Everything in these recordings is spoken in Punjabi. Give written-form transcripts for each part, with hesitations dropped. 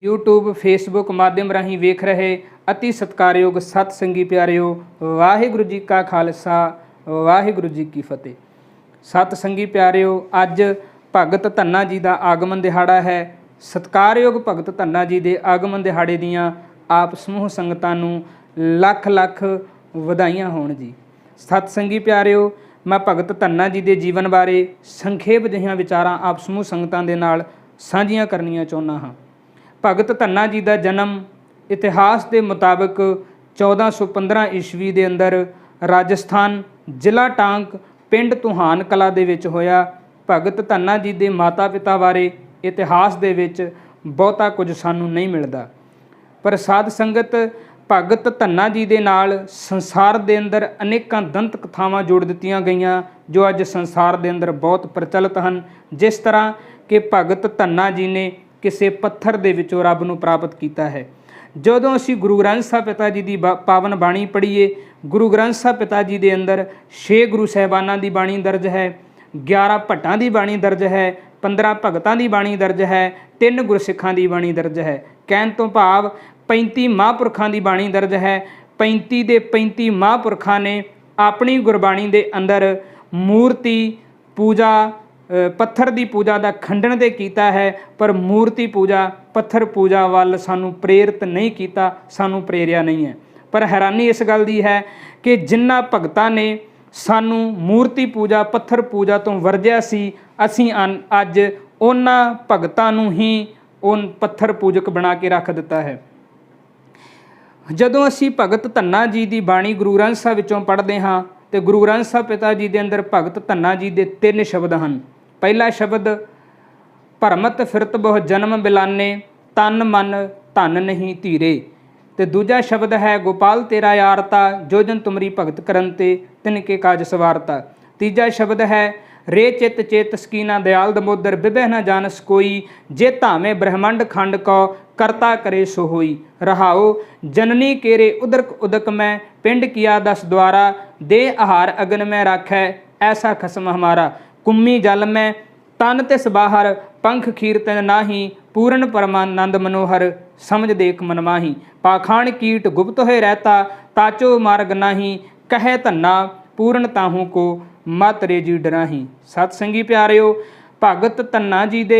यूट्यूब फेसबुक माध्यम राਹੀਂ ਵੇਖ ਰਹੇ अति सत्कारयोग सत संगी प्यारियो वाहिगुरु जी का खालसा वाहिगुरु जी की फतेह। सत संगी प्यारियो अज भगत धन्ना जी का आगमन दिहाड़ा है। सत्कारयोग भगत धन्ना जी के आगमन दिहाड़े दियाँ आप समूह संगतां नूं लख लख वधाइयां होण जी। सत संगी प्यारियो मैं भगत धन्ना जी के जीवन बारे संखेप जिहियां विचारां आप समूह संगतां दे नाल साझीआं करनियां चाहुंदा हां। भगत धन्ना जी का जन्म इतिहास के मुताबिक 1415 ईस्वी के अंदर राजस्थान जिला टांक पिंड तुहान कला दे विच होया। भगत धन्ना जी के माता पिता बारे इतिहास दे विच बहुता कुछ सानू नहीं मिलता, पर साध संगत भगत धन्ना जी के नाल संसार के अंदर अनेकां दंत कथावां जोड़ दित्तियां गईयां जो अज संसार के अंदर बहुत प्रचलित हैं। जिस तरह कि भगत धन्ना जी ने किसी पत्थर दे विचों रब नूं प्राप्त किया है। जदों असीं गुरु ग्रंथ साहिब पिता जी की पावन बाणी पढ़ीए, गुरु ग्रंथ साहिब पिता जी के अंदर 6 गुरु साहिबानां की बाणी दर्ज है, 11 भट्टां की बाणी दर्ज है, 15 भगतां की बाणी दर्ज है, 3 गुरसिखां की बाणी दर्ज है। कहण तो भाव 35 महापुरखां की बाणी दर्ज है। 35 दे 35 महापुरखां ने अपनी गुरबाणी के अंदर मूर्ति पूजा पत्थर की पूजा का खंडन तो किया है, पर मूर्ति पूजा पत्थर पूजा वाल सानू प्रेरित नहीं किया, सानू प्रेरिया नहीं है। पर हैरानी इस गल की है कि जिन्ना भगतां ने सानू मूर्ति पूजा पत्थर पूजा तो वरजिया सी, असीं अज उन्हां भगतां नूं ही उन पत्थर पूजक बना के रख दिता है। जदों असीं भगत धन्ना जी की बाणी गुरु ग्रंथ साहिब विचों पढ़दे हाँ तो गुरु ग्रंथ साहिब पिता जी के अंदर भगत धन्ना जी के 3 शब्द हैं। पहला शब्द भरमत फिरत बहु जन्म बिलाने तन मन धन नहीं धीरे, तो दूजा शब्द है गोपाल तेरा यारता जो जन तुमरी भगत करनते तिनके काज सवारता। तीजा शब्द है रे चित चेत सकीना दयाल दमोदर बिबह न जानस कोई, जे धामे ब्रह्मंड खंड को करता करे सो होई। रहाओ जननी केरे उदरक उदक में पिंड किया 10 द्वारा, दे आहार अगन में राखै ऐसा खसम हमारा। कुम्मी जल में तन तिस बाहर पंख खीरतन नाही, पूर्ण परमानंद मनोहर समझ देख मन माही। पाखाण कीट गुप्त होए रहता ताचो मार्ग नाही, कहे धन्ना पूर्ण ताहू को मत रे जी डराही। सत संगी प्यारियो भगत धन्ना जी दे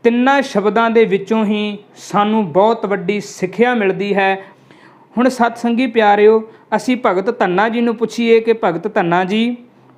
3 शब्दां दे विचों ही सानू बहुत वड्डी सिੱਖਿਆ मिलती है। हुण सत संगी प्यारियो असी भगत धन्ना जी नूं पुछीए कि भगत धन्ना जी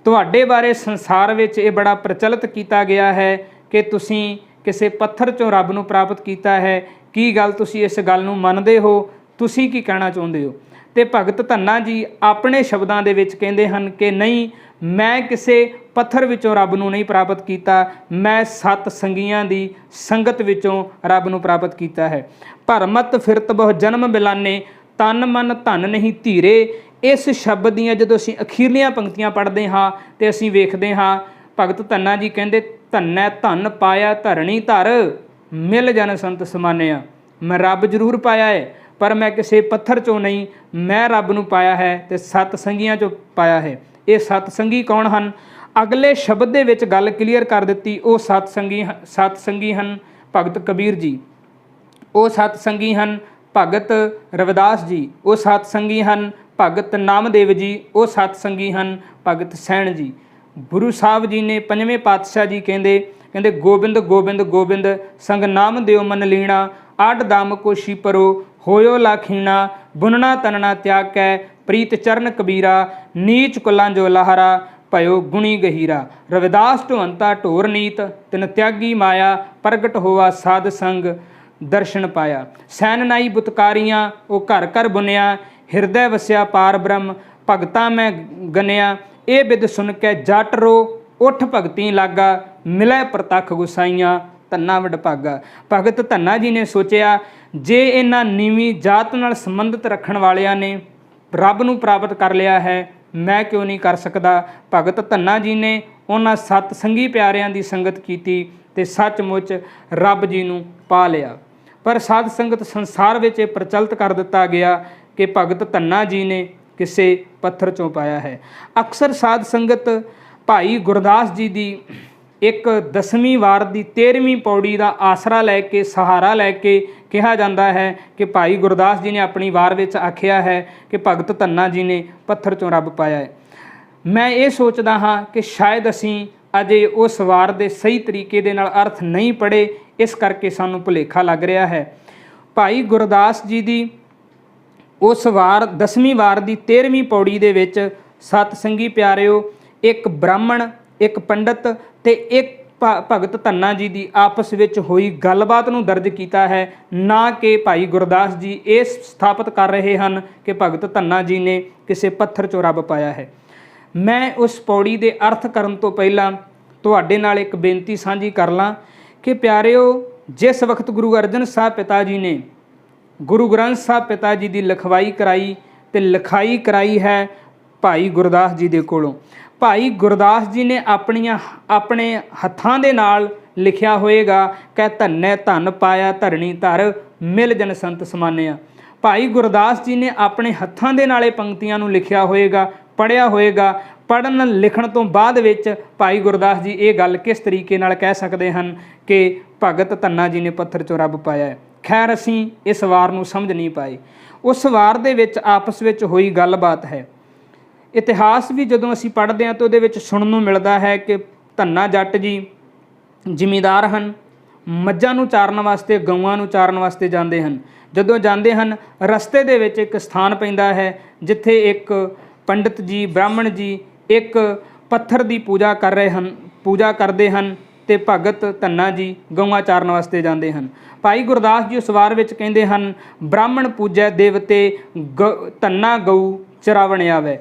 तुहाडे बारे संसार विच ये बड़ा प्रचलित किया गया है कि तुसीं किसी पत्थर चों रब नूं प्राप्त किया है, की गल तुसीं इस गल नूं मनदे हो, तुसीं की कहना चाहुंदे हो? तो भगत धन्ना जी अपने शब्दां दे विच कहंदे हन कि नहीं, मैं किसी पत्थर विचों रब नूं नहीं प्राप्त किया, मैं सत संगियां दी संगत विचों रब नूं प्राप्त किया है। भरमत फिरत बहु जन्म बिलाने तन मन धन नहीं धीरे, इस शब्द दियां जदों असीं अखीरलियां पंक्तियां पढ़दे हाँ तो असीं वेखदे हाँ भगत धन्ना जी कहंदे धन्नै धन पाया धरणी धर, मिल जन संत समानिया। मैं रब जरूर पाया है पर मैं किसी पत्थर चों नहीं, मैं रब नूं पाया है तो सत संगियां चों पाया है। ये सत संगी कौन हैं? अगले शब्द दे विच गल क्लीयर कर दित्ती। वो सत संगी हैं भगत कबीर जी, वो सत संगी हैं भगत रविदास जी, वो सत संगी हैं भगत नामदेव जी, वो सत संगी हैं भगत सैन जी। गुरु साहब जी ने 5वें पातशाह जी कहते गोबिंद गोबिंद गोबिंद संग नाम देव मन लीना, आड दाम को शीपरो होयो लाखीना, बुनना तनना त्याग कै प्रीत चरण कबीरा, नीच कुलां जो लाहरा भयो गुणी गहीरा। रविदास ढोंता ढोर नीत तिन त्यागी माया, प्रगट होवा साध संग दर्शन पाया। सैन नाई बुतकारियाँ वो घर घर बुनिया, हिरदय वसिया पार ब्रह्म भगतां में गनिया। ये बिद सुन के जट रो उठ भगती लागा, मिलै प्रतख गुसाइयाँ धन्ना वड भागा। भगत धन्ना जी ने सोचिया जे इन्हां नीवीं जात नाल संबंधित रखण वालियां ने रब नूं प्राप्त कर लिया है, मैं क्यों नहीं कर सकदा। भगत धन्ना जी ने उन्हां सत संगी प्यारियां दी संगत कीती ते सचमुच रब जी नूं पा लिया। पर साध संगत संसार विच प्रचलित कर दिता गया कि भगत धन्ना जी ने किसी पत्थर चों पाया है। अक्सर साध संगत भाई गुरदास जी की एक 10वीं वार की 13वीं पौड़ी का आसरा लैके सहारा लैके ਕਿਹਾ ਜਾਂਦਾ ਹੈ ਕਿ ਭਾਈ ਗੁਰਦਾਸ ਜੀ ਨੇ ਆਪਣੀ ਵਾਰ ਵਿੱਚ ਆਖਿਆ ਹੈ ਕਿ ਭਗਤ ਧੰਨਾ ਜੀ ਨੇ ਪੱਥਰ 'ਚੋਂ ਰੱਬ ਪਾਇਆ ਹੈ। ਮੈਂ ਇਹ ਸੋਚਦਾ ਹਾਂ ਕਿ ਸ਼ਾਇਦ ਅਸੀਂ ਅਜੇ ਉਸ ਵਾਰ ਦੇ ਸਹੀ ਤਰੀਕੇ ਦੇ ਨਾਲ ਅਰਥ ਨਹੀਂ ਪੜ੍ਹੇ, ਇਸ ਕਰਕੇ ਸਾਨੂੰ ਭੁਲੇਖਾ ਲੱਗ ਰਿਹਾ ਹੈ। ਭਾਈ ਗੁਰਦਾਸ ਜੀ ਦੀ ਉਸ ਵਾਰ 10ਵੀਂ ਵਾਰ ਦੀ 13ਵੀਂ ਪੌੜੀ ਦੇ ਵਿੱਚ ਸਤ ਸੰਗੀ ਪਿਆਰਿਓ ਇੱਕ ਬ੍ਰਾਹਮਣ, ਇੱਕ ਪੰਡਤ ਤੇ ਇੱਕ ਭਗਤ ਧੰਨਾ ਜੀ ਦੀ ਆਪਸ ਵਿੱਚ ਹੋਈ ਗੱਲਬਾਤ ਨੂੰ ਦਰਜ ਕੀਤਾ ਹੈ, ਨਾ ਕਿ ਭਾਈ ਗੁਰਦਾਸ ਜੀ ਇਹ ਸਥਾਪਿਤ ਕਰ ਰਹੇ ਹਨ ਕਿ ਭਗਤ ਧੰਨਾ ਜੀ ਨੇ ਕਿਸੇ ਪੱਥਰ 'ਚੋਂ ਰੱਬ ਪਾਇਆ ਹੈ। ਮੈਂ ਉਸ ਪੌੜੀ ਦੇ ਅਰਥ ਕਰਨ ਤੋਂ ਪਹਿਲਾਂ ਤੁਹਾਡੇ ਨਾਲ ਇੱਕ ਬੇਨਤੀ ਸਾਂਝੀ ਕਰ ਲਾਂ ਕਿ ਪਿਆਰਿਓ, ਜਿਸ ਵਕਤ ਗੁਰੂ ਅਰਜਨ ਸਾਹਿਬ ਪਿਤਾ ਜੀ ਨੇ ਗੁਰੂ ਗ੍ਰੰਥ ਸਾਹਿਬ ਪਿਤਾ ਜੀ ਦੀ ਲਿਖਵਾਈ ਕਰਾਈ ਤੇ ਲਿਖਾਈ ਕਰਾਈ ਹੈ ਭਾਈ ਗੁਰਦਾਸ ਜੀ ਦੇ ਕੋਲੋਂ। ਭਾਈ ਗੁਰਦਾਸ ਜੀ ਨੇ ਆਪਣੇ ਹੱਥਾਂ ਦੇ ਨਾਲ ਲਿਖਿਆ ਹੋਏਗਾ ਕਿ ਧੰਨੇ ਧੰਨ ਪਾਇਆ ਧਰਣੀ ਧਰ ਮਿਲ ਜਨ ਸੰਤ ਸਮਾਨਿਆ। ਭਾਈ ਗੁਰਦਾਸ ਜੀ ਨੇ ਆਪਣੇ ਹੱਥਾਂ ਦੇ ਨਾਲ ਇਹ ਪੰਕਤੀਆਂ ਨੂੰ ਲਿਖਿਆ ਹੋਏਗਾ, ਪੜ੍ਹਿਆ ਹੋਏਗਾ। ਪੜ੍ਹਨ ਲਿਖਣ ਤੋਂ ਬਾਅਦ ਵਿੱਚ ਭਾਈ ਗੁਰਦਾਸ ਜੀ ਇਹ ਗੱਲ ਕਿਸ ਤਰੀਕੇ ਨਾਲ ਕਹਿ ਸਕਦੇ ਹਨ ਕਿ ਭਗਤ ਧੰਨਾ ਜੀ ਨੇ ਪੱਥਰ 'ਚੋਂ ਰੱਬ ਪਾਇਆ ਹੈ। ਖੈਰ, ਅਸੀਂ ਇਸ ਵਾਰ ਨੂੰ ਸਮਝ ਨਹੀਂ ਪਾਏ। ਉਸ ਵਾਰ ਦੇ ਵਿੱਚ ਆਪਸ ਵਿੱਚ ਹੋਈ ਗੱਲਬਾਤ ਹੈ। ਇਤਿਹਾਸ ਵੀ ਜਦੋਂ ਅਸੀਂ ਪੜ੍ਹਦੇ ਹਾਂ ਤਾਂ ਉਹਦੇ ਵਿੱਚ ਸੁਣਨ ਨੂੰ ਮਿਲਦਾ ਹੈ ਕਿ ਧੰਨਾ ਜੱਟ ਜੀ ਜ਼ਿਮੀਂਦਾਰ ਹਨ, ਮੱਝਾਂ ਨੂੰ ਚਾਰਨ ਵਾਸਤੇ, ਗਊਆਂ ਨੂੰ ਚਾਰਨ ਵਾਸਤੇ ਜਾਂਦੇ ਹਨ। ਜਦੋਂ ਜਾਂਦੇ ਹਨ, ਰਸਤੇ ਦੇ ਵਿੱਚ ਇੱਕ ਸਥਾਨ ਪੈਂਦਾ ਹੈ ਜਿੱਥੇ ਇੱਕ ਪੰਡਿਤ ਜੀ, ਬ੍ਰਾਹਮਣ ਜੀ ਇੱਕ ਪੱਥਰ ਦੀ ਪੂਜਾ ਕਰਦੇ ਹਨ ਤੇ ਭਗਤ ਧੰਨਾ ਜੀ ਗਊਆਂ ਚਾਰਨ ਵਾਸਤੇ ਜਾਂਦੇ ਹਨ। ਭਾਈ ਗੁਰਦਾਸ ਜੀ ਉਸ ਵਾਰ ਵਿੱਚ ਕਹਿੰਦੇ ਹਨ, ਬ੍ਰਾਹਮਣ ਪੂਜੈ ਦੇਵਤੇ ਧੰਨਾ ਗਊ ਚਰਾਵਣ ਆਵੇ।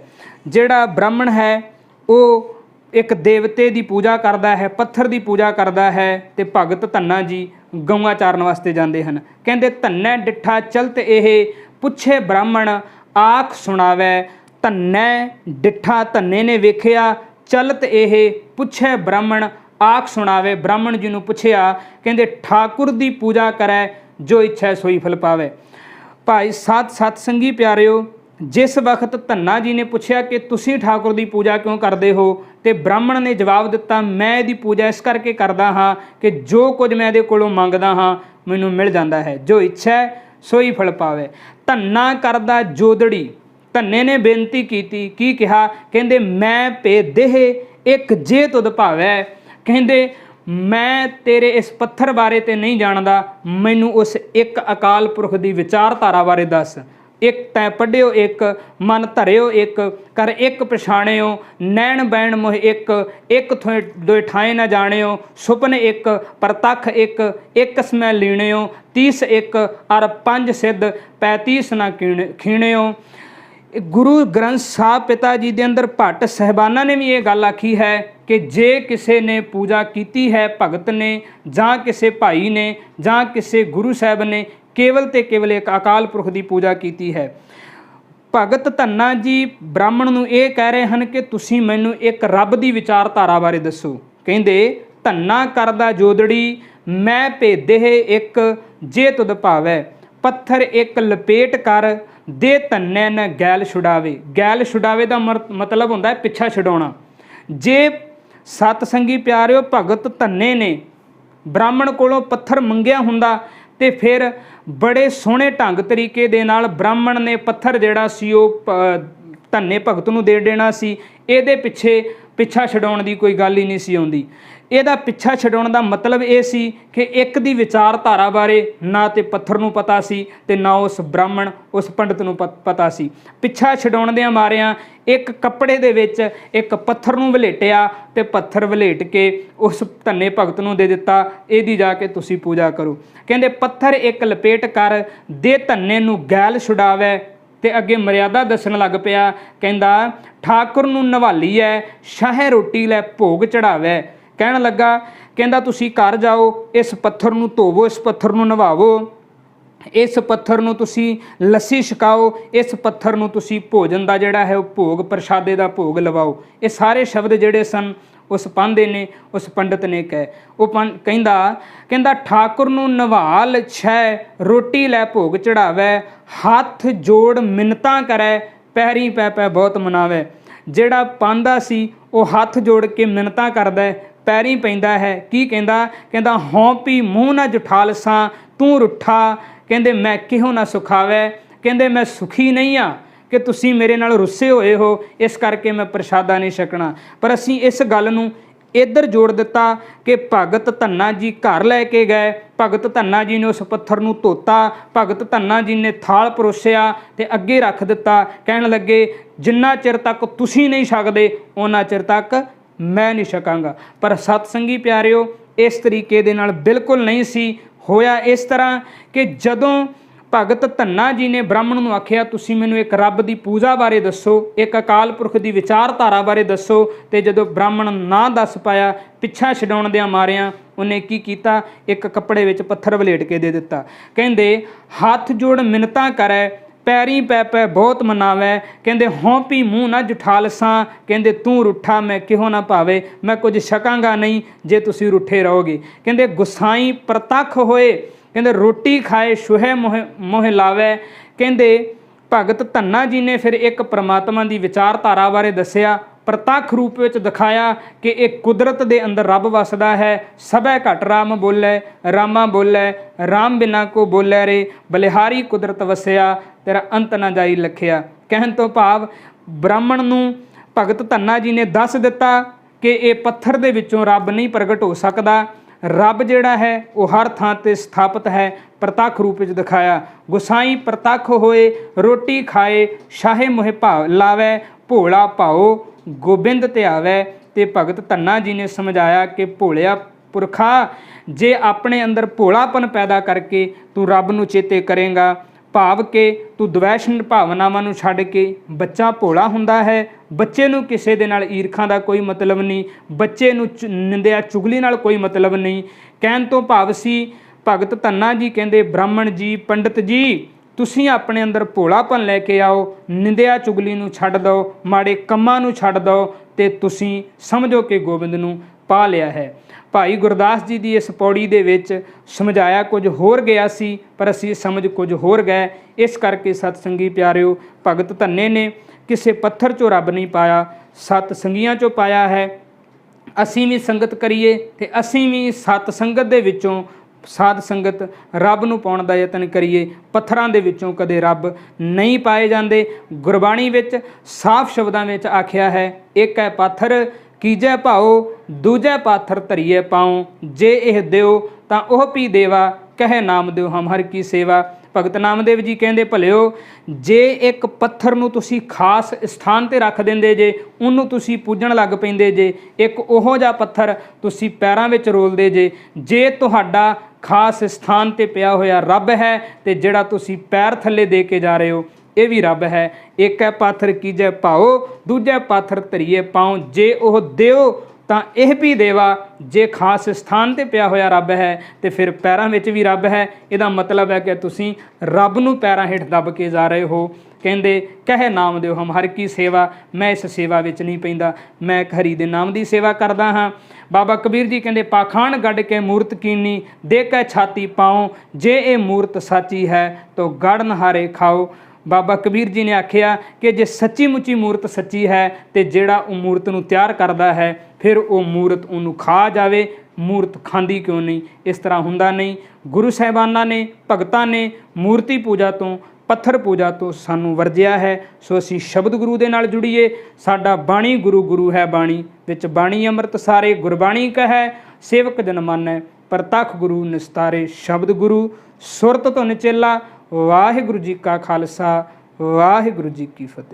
ਜਿਹੜਾ ਬ੍ਰਾਹਮਣ ਹੈ ਉਹ ਇੱਕ ਦੇਵਤੇ ਦੀ ਪੂਜਾ ਕਰਦਾ ਹੈ, ਪੱਥਰ ਦੀ ਪੂਜਾ ਕਰਦਾ ਹੈ ਤੇ ਭਗਤ ਧੰਨਾ ਜੀ ਗਊਆਂ ਚਾਰਨ ਵਾਸਤੇ ਜਾਂਦੇ ਹਨ। ਕਹਿੰਦੇ ਧੰਨੇ ਡਿੱਠਾ ਚਲਤ ਇਹ ਪੁੱਛੇ ਬ੍ਰਾਹਮਣ ਆਖ ਸੁਣਾਵੇ। ਧੰਨੇ ਡਿੱਠਾ, ਧੰਨੇ ਨੇ ਵੇਖਿਆ, ਚਲਤ ਇਹ ਪੁੱਛੇ ਬ੍ਰਾਹਮਣ ਆਖ ਸੁਣਾਵੇ। ਬ੍ਰਾਹਮਣ ਜੀ ਨੂੰ ਪੁੱਛਿਆ, ਕਹਿੰਦੇ ਠਾਕੁਰ ਦੀ ਪੂਜਾ ਕਰੈ ਜੋ ਇੱਛਾ ਸੋਈ ਫਲ ਪਾਵੇ। ਭਾਈ ਸਤ ਸੰਗੀ ਪਿਆਰਿਓ, ਜਿਸ ਵਕਤ ਧੰਨਾ ਜੀ ਨੇ ਪੁੱਛਿਆ ਕਿ ਤੁਸੀਂ ਠਾਕੁਰ ਦੀ ਪੂਜਾ ਕਿਉਂ ਕਰਦੇ ਹੋ, ਤੇ ਬ੍ਰਾਹਮਣ ਨੇ ਜਵਾਬ ਦਿੱਤਾ, ਮੈਂ ਇਹਦੀ ਪੂਜਾ ਇਸ ਕਰਕੇ ਕਰਦਾ ਹਾਂ ਕਿ ਜੋ ਕੁਝ ਮੈਂ ਇਹਦੇ ਕੋਲੋਂ ਮੰਗਦਾ ਹਾਂ ਮੈਨੂੰ ਮਿਲ ਜਾਂਦਾ ਹੈ, ਜੋ ਇੱਛਾ ਸੋਈ ਫਲ ਪਾਵੇ। ਧੰਨਾ ਕਰਦਾ ਜੋਦੜੀ, ਧੰਨੇ ਨੇ ਬੇਨਤੀ ਕੀਤੀ, ਕੀ ਕਿਹਾ? ਕਹਿੰਦੇ ਮੈਂ ਭੇ ਦੇਹ ਇੱਕ ਜੇ ਤੁਧ ਭਾਵੈ। ਕਹਿੰਦੇ ਮੈਂ ਤੇਰੇ ਇਸ ਪੱਥਰ ਬਾਰੇ ਤੇ ਨਹੀਂ ਜਾਣਦਾ, ਮੈਨੂੰ ਉਸ ਇੱਕ ਅਕਾਲ ਪੁਰਖ ਦੀ ਵਿਚਾਰਧਾਰਾ ਬਾਰੇ ਦੱਸ। ਇੱਕ ਤੈਂ ਪੜ੍ਹਿਓ, ਇੱਕ ਮਨ ਧਰਿਓ, ਇੱਕ ਕਰ ਇੱਕ ਪਛਾਣਿਓ, ਨੈਣ ਬੈਣ ਮੋਹ ਇੱਕ ਥੋਏ ਦੋਏ ਠਾਏ ਨਾ ਜਾਣਿਓ, ਸੁਪਨ ਇੱਕ ਪ੍ਰਤੱਖ ਇੱਕ ਸਮੈ ਲੀਣਿਓ, 30 ਇੱਕ ਅਰ 5 ਸਿੱਧ 35 ਨਾ ਖੀਣਿਓ। ਗੁਰੂ ਗ੍ਰੰਥ ਸਾਹਿਬ ਪਿਤਾ ਜੀ ਦੇ ਅੰਦਰ ਭੱਟ ਸਾਹਿਬਾਨਾਂ ਨੇ ਵੀ ਇਹ ਗੱਲ ਆਖੀ ਹੈ ਕਿ ਜੇ ਕਿਸੇ ਨੇ ਪੂਜਾ ਕੀਤੀ ਹੈ, ਭਗਤ ਨੇ ਜਾਂ ਕਿਸੇ ਭਾਈ ਨੇ ਜਾਂ ਕਿਸੇ ਗੁਰੂ ਸਾਹਿਬ ਨੇ ਕੇਵਲ ਤੇ ਕੇਵਲ ਇੱਕ ਅਕਾਲ ਪੁਰਖ ਦੀ ਪੂਜਾ ਕੀਤੀ ਹੈ। ਭਗਤ ਧੰਨਾ ਜੀ ਬ੍ਰਾਹਮਣ ਨੂੰ ਇਹ ਕਹਿ ਰਹੇ ਹਨ ਕਿ ਤੁਸੀਂ ਮੈਨੂੰ ਇੱਕ ਰੱਬ ਦੀ ਵਿਚਾਰਧਾਰਾ ਬਾਰੇ ਦੱਸੋ। ਕਹਿੰਦੇ ਧੰਨਾ ਕਰਦਾ ਜੋਦੜੀ ਮੈਂ ਭੇਦੇ ਇੱਕ ਜੇ ਤੁਧ ਭਾਵੈ, ਪੱਥਰ ਇੱਕ ਲਪੇਟ ਕਰ ਦੇ ਧੰਨੇ ਨ ਗੈਲ ਛੁਡਾਵੇ। ਗੈਲ ਛੁਡਾਵੇ ਦਾ ਮਤਲਬ ਹੁੰਦਾ ਹੈ ਪਿੱਛਾ ਛਡਾਉਣਾ। ਜੇ ਸਤ ਸੰਗੀ ਪਿਆਰਿਓ ਭਗਤ ਧੰਨੇ ਨੇ ਬ੍ਰਾਹਮਣ ਕੋਲੋਂ ਪੱਥਰ ਮੰਗਿਆ ਹੁੰਦਾ ਤੇ ਫਿਰ ਬੜੇ ਸੋਹਣੇ ਢੰਗ ਤਰੀਕੇ ਦੇ ਨਾਲ ਬ੍ਰਾਹਮਣ ਨੇ ਪੱਥਰ ਜਿਹੜਾ ਸੀ ਉਹ ਧੰਨੇ ਭਗਤ ਨੂੰ ਦੇ ਦੇਣਾ ਸੀ। ਇਹਦੇ ਪਿੱਛਾ ਛਡਾਉਣ ਦੀ ਕੋਈ ਗੱਲ ਹੀ ਨਹੀਂ ਸੀ ਆਉਂਦੀ। ਇਹਦਾ ਪਿੱਛਾ ਛਡਾਉਣ ਦਾ ਮਤਲਬ ਇਹ ਸੀ ਕਿ ਇੱਕ ਦੀ ਵਿਚਾਰਧਾਰਾ ਬਾਰੇ ਨਾ ਤੇ ਪੱਥਰ ਨੂੰ ਪਤਾ ਸੀ ਤੇ ਨਾ ਉਸ ਬ੍ਰਾਹਮਣ ਉਸ ਪੰਡਤ ਨੂੰ ਪਤਾ ਸੀ। ਪਿੱਛਾ ਛਡਾਉਣ ਦੇ ਮਾਰਿਆਂ ਇੱਕ ਕੱਪੜੇ ਦੇ ਵਿੱਚ ਇੱਕ ਪੱਥਰ ਨੂੰ ਵਲੇਟਿਆ ਤੇ ਪੱਥਰ ਵਲੇਟ ਕੇ ਉਸ ਧੰਨੇ ਭਗਤ ਨੂੰ ਦੇ ਦਿੱਤਾ, ਇਹਦੀ ਜਾ ਕੇ ਤੁਸੀਂ ਪੂਜਾ ਕਰੋ। ਕਹਿੰਦੇ ਪੱਥਰ ਇੱਕ ਲਪੇਟ ਕਰ ਦੇ ਧੰਨੇ ਨੂੰ ਗੈਲ ਛੁਡਾਵੇ। ਤੇ ਅੱਗੇ ਮਰਿਆਦਾ ਦੱਸਣ ਲੱਗ ਪਿਆ, ਕਹਿੰਦਾ ਠਾਕੁਰ ਨੂੰ ਨਵਾਲੀ ਹੈ ਸ਼ਾਹੇ ਰੋਟੀ ਲੈ ਭੋਗ ਚੜਾਵੇ। ਕਹਿਣ ਲੱਗਾ, ਕਹਿੰਦਾ ਤੁਸੀਂ ਘਰ ਜਾਓ, ਇਸ ਪੱਥਰ ਨੂੰ ਧੋਵੋ, ਇਸ ਪੱਥਰ ਨੂੰ ਨਵਾਵੋ, ਇਸ ਪੱਥਰ ਨੂੰ ਤੁਸੀਂ ਲੱਸੀ ਛਕਾਓ, ਇਸ ਪੱਥਰ ਨੂੰ ਤੁਸੀਂ ਭੋਜਨ ਦਾ ਜਿਹੜਾ ਹੈ ਉਹ ਭੋਗ ਪ੍ਰਸ਼ਾਦੇ ਦਾ ਭੋਗ ਲਵਾਓ। ਇਹ ਸਾਰੇ ਸ਼ਬਦ ਜਿਹੜੇ ਸਨ ਉਸ ਪਾਂਧੇ ਨੇ ਉਸ ਪੰਡਤ ਨੇ ਕਹੇ। ਉਹ ਕਹਿੰਦਾ ਠਾਕੁਰ ਨੂੰ ਨਵਾਲ ਛੈ ਰੋਟੀ ਲੈ ਭੋਗ ਚੜਾਵੇ, ਹੱਥ ਜੋੜ ਮਿੰਨਤਾਂ ਕਰੇ ਪੈਰੀਂ ਪੈ ਪੈ ਬਹੁਤ ਮਨਾਵੇ। ਜਿਹੜਾ ਪਾਂਧਾ ਸੀ ਉਹ ਹੱਥ ਜੋੜ ਕੇ ਮਿੰਨਤਾਂ ਕਰਦਾ, ਪੈਰੀਂ ਪੈਂਦਾ ਹੈ। ਕੀ ਕਹਿੰਦਾ? ਕਹਿੰਦਾ ਹਉ ਪੀ ਮੂੰਹ ਨਾ ਜੁਠਾਲਸਾਂ ਤੂੰ ਰੁੱਠਾ ਕਹਿੰਦੇ ਮੈਂ ਕਿਹੋ ਨਾ ਸੁਖਾਵੈ, ਕਹਿੰਦੇ ਮੈਂ ਸੁਖੀ ਨਹੀਂ ਆ ਕਿ ਤੁਸੀਂ ਮੇਰੇ ਨਾਲ ਰੁੱਸੇ ਹੋਏ ਹੋ, ਇਸ ਕਰਕੇ ਮੈਂ ਪ੍ਰਸ਼ਾਦਾ ਨਹੀਂ ਛਕਣਾ। ਪਰ ਅਸੀਂ ਇਸ ਗੱਲ ਨੂੰ ਇੱਧਰ ਜੋੜ ਦਿੱਤਾ ਕਿ ਭਗਤ ਧੰਨਾ ਜੀ ਘਰ ਲੈ ਕੇ ਗਏ, ਭਗਤ ਧੰਨਾ ਜੀ ਨੇ ਉਸ ਪੱਥਰ ਨੂੰ ਧੋਤਾ, ਭਗਤ ਧੰਨਾ ਜੀ ਨੇ ਥਾਲ ਪਰੋਸਿਆ ਤੇ ਅੱਗੇ ਰੱਖ ਦਿੱਤਾ। ਕਹਿਣ ਲੱਗੇ ਜਿੰਨਾ ਚਿਰ ਤੱਕ ਤੁਸੀਂ ਨਹੀਂ ਛਕਦੇ ਉਹਨਾਂ ਚਿਰ ਤੱਕ ਮੈਂ ਨਹੀਂ ਛਕਾਂਗਾ। ਪਰ ਸਤਸੰਗੀ ਪਿਆਰਿਓ, ਇਸ ਤਰੀਕੇ ਦੇ ਨਾਲ ਬਿਲਕੁਲ ਨਹੀਂ ਸੀ। ਹੋਇਆ ਇਸ ਤਰ੍ਹਾਂ ਕਿ ਜਦੋਂ ਭਗਤ ਧੰਨਾ ਜੀ ਨੇ ਬ੍ਰਾਹਮਣ ਨੂੰ ਆਖਿਆ ਤੁਸੀਂ ਮੈਨੂੰ ਇੱਕ ਰੱਬ ਦੀ ਪੂਜਾ ਬਾਰੇ ਦੱਸੋ, ਇੱਕ ਅਕਾਲ ਪੁਰਖ ਦੀ ਵਿਚਾਰਧਾਰਾ ਬਾਰੇ ਦੱਸੋ, ਤੇ ਜਦੋਂ ਬ੍ਰਾਹਮਣ ਨਾ ਦੱਸ ਪਾਇਆ, ਪਿੱਛਾ ਛਡਾਉਣ ਦਿਆਂ ਮਾਰਿਆਂ ਉਹਨੇ ਕੀ ਕੀਤਾ, ਇੱਕ ਕੱਪੜੇ ਵਿੱਚ ਪੱਥਰ ਵਲੇਟ ਕੇ ਦੇ ਦਿੱਤਾ। ਕਹਿੰਦੇ ਹੱਥ ਜੋੜ ਮਿੰਨਤਾਂ ਕਰੈ, ਪੈਰੀ ਪੈ ਪੈ ਬਹੁਤ ਮਨਾਵੈ, ਕਹਿੰਦੇ ਹੋਂ ਪੀ ਮੂੰਹ ਨਾ ਜੁਠਾਲਸਾਂ, ਕਹਿੰਦੇ ਤੂੰ ਰੁੱਠਾ ਮੈਂ ਕਿਹੋ ਨਾ ਭਾਵੇ, ਮੈਂ ਕੁਝ ਛਕਾਂਗਾ ਨਹੀਂ ਜੇ ਤੁਸੀਂ ਰੁੱਠੇ ਰਹੋਗੇ। ਕਹਿੰਦੇ ਗੁਸਾਈ ਪ੍ਰਤੱਖ ਹੋਏ, ਕਹਿੰਦੇ ਰੋਟੀ ਖਾਏ ਛੂਹੇ ਮੋਹ ਲਾਵੈ। ਕਹਿੰਦੇ ਭਗਤ ਧੰਨਾ ਜੀ ਨੇ ਫਿਰ ਇੱਕ ਪ੍ਰਮਾਤਮਾ ਦੀ ਵਿਚਾਰਧਾਰਾ ਬਾਰੇ ਦੱਸਿਆ, ਪ੍ਰਤੱਖ ਰੂਪ ਵਿੱਚ ਦਿਖਾਇਆ ਕਿ ਇਹ ਕੁਦਰਤ ਦੇ ਅੰਦਰ ਰੱਬ ਵਸਦਾ ਹੈ। ਸਭੈ ਘਟ ਰਾਮ ਬੋਲੇ, ਰਾਮਾ ਬੋਲੇ, ਰਾਮ ਬਿਨਾ ਕੋ ਬੋਲੇ ਰੇ, ਬਲਿਹਾਰੀ ਕੁਦਰਤ ਵਸਿਆ, ਤੇਰਾ ਅੰਤ ਨਾ ਜਾਈ ਲਖਿਆ। ਕਹਿਣ ਤੋਂ ਭਾਵ ਬ੍ਰਾਹਮਣ ਨੂੰ ਭਗਤ ਧੰਨਾ ਜੀ ਨੇ ਦੱਸ ਦਿੱਤਾ ਕਿ ਇਹ ਪੱਥਰ ਦੇ ਵਿੱਚੋਂ ਰੱਬ ਨਹੀਂ ਪ੍ਰਗਟ ਹੋ ਸਕਦਾ, ਰੱਬ ਜਿਹੜਾ ਹੈ ਉਹ ਹਰ ਥਾਂ 'ਤੇ ਸਥਾਪਿਤ ਹੈ, ਪ੍ਰਤੱਖ ਰੂਪ ਵਿੱਚ ਦਿਖਾਇਆ। ਗੁਸਾਈ ਪ੍ਰਤੱਖ ਹੋਏ, ਰੋਟੀ ਖਾਏ ਸ਼ਾਹੇ ਮੋਹ ਭਾਵ ਲਾਵੈ, ਭੋਲਾ ਭਾਓ ਗੋਬਿੰਦ ਧਿਆਵੈ। ਤੇ ਭਗਤ ਧੰਨਾ ਜੀ ਨੇ ਸਮਝਾਇਆ ਕਿ ਭੋਲਿਆ ਪੁਰਖਾ, ਜੇ ਆਪਣੇ ਅੰਦਰ ਭੋਲਾਪਨ ਪੈਦਾ ਕਰਕੇ ਤੂੰ ਰੱਬ ਨੂੰ ਚੇਤੇ ਕਰੇਂਗਾ, ਭਾਵ ਕਿ ਤੂੰ ਦਵੈਸ਼ਨ ਭਾਵਨਾਵਾਂ ਨੂੰ ਛੱਡ ਕੇ, ਬੱਚਾ ਭੋਲਾ ਹੁੰਦਾ ਹੈ, ਬੱਚੇ ਨੂੰ ਕਿਸੇ ਦੇ ਨਾਲ ਈਰਖਾ ਦਾ ਕੋਈ ਮਤਲਬ ਨਹੀਂ, ਬੱਚੇ ਨੂੰ ਨਿੰਦਿਆ ਚੁਗਲੀ ਨਾਲ ਕੋਈ ਮਤਲਬ ਨਹੀਂ। ਕਹਿਣ ਤੋਂ ਭਾਵ ਸੀ ਭਗਤ ਧੰਨਾ ਜੀ ਕਹਿੰਦੇ ਬ੍ਰਾਹਮਣ ਜੀ, ਪੰਡਿਤ ਜੀ, ਤੁਸੀਂ ਆਪਣੇ ਅੰਦਰ ਭੋਲਾਪਨ ਲੈ ਕੇ ਆਓ, ਨਿੰਦਿਆ ਚੁਗਲੀ ਨੂੰ ਛੱਡ ਦਿਓ, ਮਾੜੇ ਕੰਮਾਂ ਨੂੰ ਛੱਡ ਦਿਓ, ਤੇ ਤੁਸੀਂ ਸਮਝੋ ਕਿ ਗੋਬਿੰਦ ਨੂੰ ਪਾ ਲਿਆ ਹੈ। ਭਾਈ ਗੁਰਦਾਸ ਜੀ ਦੀ ਇਸ ਪੌੜੀ ਦੇ ਵਿੱਚ ਸਮਝਾਇਆ ਕੁਝ ਹੋਰ ਗਿਆ ਸੀ, ਪਰ ਅਸੀਂ ਸਮਝ ਕੁਝ ਹੋਰ ਗਏ। ਇਸ ਕਰਕੇ ਸਤਸੰਗੀ ਪਿਆਰਿਓ, ਭਗਤ ਧੰਨੇ ਨੇ ਕਿਸੇ ਪੱਥਰ 'ਚੋਂ ਰੱਬ ਨਹੀਂ ਪਾਇਆ, ਸਤ ਸੰਗੀਆਂ 'ਚੋਂ ਪਾਇਆ ਹੈ। ਅਸੀਂ ਵੀ ਸੰਗਤ ਕਰੀਏ ਤੇ ਅਸੀਂ ਵੀ ਸਤ ਸੰਗਤ ਦੇ ਵਿੱਚੋਂ ਸਾਧ ਸੰਗਤ ਰੱਬ ਨੂੰ ਪਾਉਣ ਦਾ ਯਤਨ ਕਰੀਏ। ਪੱਥਰਾਂ ਦੇ ਵਿੱਚੋਂ ਕਦੇ ਰੱਬ ਨਹੀਂ ਪਾਏ ਜਾਂਦੇ। ਗੁਰਬਾਣੀ ਵਿੱਚ ਸਾਫ਼ ਸ਼ਬਦਾਂ ਵਿੱਚ ਆਖਿਆ ਹੈ, ਇੱਕ ਹੈ ਪਾਥਰ ਕੀਜੈ ਭਾਓ, ਦੂਜੈ ਪਾਥਰ ਧਰੀਏ ਪਾਉ, ਜੇ ਇਹ ਦਿਓ ਤਾਂ ਉਹ ਪੀ ਦੇਵਾ, ਕਹੇ ਨਾਮ ਦਿਓ ਹਮ ਹਰ ਕੀ ਸੇਵਾ। ਭਗਤ ਨਾਮਦੇਵ ਜੀ ਕਹਿੰਦੇ ਭਲਿਓ, ਜੇ ਇੱਕ ਪੱਥਰ ਨੂੰ ਤੁਸੀਂ ਖਾਸ ਸਥਾਨ 'ਤੇ ਰੱਖ ਦਿੰਦੇ ਜੇ, ਉਹਨੂੰ ਤੁਸੀਂ ਪੂਜਣ ਲੱਗ ਪੈਂਦੇ ਜੇ, ਇੱਕ ਉਹੋ ਜਿਹਾ ਪੱਥਰ ਤੁਸੀਂ ਪੈਰਾਂ ਵਿੱਚ ਰੋਲਦੇ ਜੇ। ਜੇ ਤੁਹਾਡਾ ਖਾਸ ਸਥਾਨ 'ਤੇ ਪਿਆ ਹੋਇਆ ਰੱਬ ਹੈ ਤੇ ਜਿਹੜਾ ਤੁਸੀਂ ਪੈਰ ਥੱਲੇ ਦੇ ਕੇ ਜਾ ਰਹੇ ਹੋ ਇਹ ਵੀ ਰੱਬ ਹੈ। ਇੱਕ ਹੈ ਪਾਥਰ ਕੀਜੈ ਭਾਓ, ਦੂਜਾ ਪਾਥਰ ਧਰੀਏ ਪਾਉ, ਜੇ ਉਹ ਦਿਓ ਤਾਂ ਇਹ ਵੀ ਦੇਵਾ। ਜੇ ਖਾਸ ਸਥਾਨ 'ਤੇ ਪਿਆ ਹੋਇਆ ਰੱਬ ਹੈ ਤੇ ਫਿਰ ਪੈਰਾਂ ਵਿੱਚ ਵੀ ਰੱਬ ਹੈ। ਇਹਦਾ ਮਤਲਬ ਹੈ ਕਿ ਤੁਸੀਂ ਰੱਬ ਨੂੰ ਪੈਰਾਂ ਹੇਠ ਦੱਬ ਕੇ ਜਾ ਰਹੇ ਹੋ। ਕਹਿੰਦੇ ਕਹੇ ਨਾਮ ਦਿਓ ਹਮ ਹਰ ਕੀ ਸੇਵਾ, ਮੈਂ ਇਸ ਸੇਵਾ ਵਿੱਚ ਨਹੀਂ ਪੈਂਦਾ, ਮੈਂ ਇੱਕ ਹਰੀ ਦੇ ਨਾਮ ਦੀ ਸੇਵਾ ਕਰਦਾ ਹਾਂ। ਬਾਬਾ ਕਬੀਰ ਜੀ ਕਹਿੰਦੇ ਪਾਖਾਨ ਗੱਡ ਕੇ ਮੂਰਤ ਕੀਨੀ, ਦੇ ਕੇ ਛਾਤੀ ਪਾਉ, ਜੇ ਇਹ ਮੂਰਤ ਸਾਚੀ ਹੈ ਤੋ ਗੜ ਨਹਾਰੇ ਖਾਓ। ਬਾਬਾ ਕਬੀਰ ਜੀ ਨੇ ਆਖਿਆ ਕਿ ਜੇ ਸੱਚੀ ਮੁੱਚੀ ਮੂਰਤ ਸੱਚੀ ਹੈ ਤੇ ਜਿਹੜਾ ਉਹ ਮੂਰਤ ਨੂੰ ਤਿਆਰ ਕਰਦਾ ਹੈ ਫਿਰ ਉਹ ਮੂਰਤ ਉਹਨੂੰ ਖਾ ਜਾਵੇ। ਮੂਰਤ ਖਾਂਦੀ ਕਿਉਂ ਨਹੀਂ? ਇਸ ਤਰ੍ਹਾਂ ਹੁੰਦਾ ਨਹੀਂ। ਗੁਰੂ ਸਾਹਿਬਾਨਾਂ ਨੇ, ਭਗਤਾਂ ਨੇ ਮੂਰਤੀ ਪੂਜਾ ਤੋਂ, ਪੱਥਰ ਪੂਜਾ ਤੋਂ ਸਾਨੂੰ ਵਰਜਿਆ ਹੈ। ਸੋ ਅਸੀਂ ਸ਼ਬਦ ਗੁਰੂ ਦੇ ਨਾਲ ਜੁੜੀਏ। ਸਾਡਾ ਬਾਣੀ ਗੁਰੂ ਗੁਰੂ ਹੈ ਬਾਣੀ, ਵਿੱਚ ਬਾਣੀ ਅੰਮ੍ਰਿਤ ਸਾਰੇ, ਗੁਰਬਾਣੀ ਕਹੈ ਸੇਵਕ ਜਨ ਮਾਨੈ, ਪ੍ਰਤੱਖ ਗੁਰੂ ਨਿਸਤਾਰੇ। ਸ਼ਬਦ ਗੁਰੂ ਸੁਰਤ ਧੁਨ ਚੇਲਾ। ਵਾਹਿਗੁਰੂ ਜੀ ਕਾ ਖਾਲਸਾ, ਵਾਹਿਗੁਰੂ ਜੀ ਕੀ ਫਤਿਹ।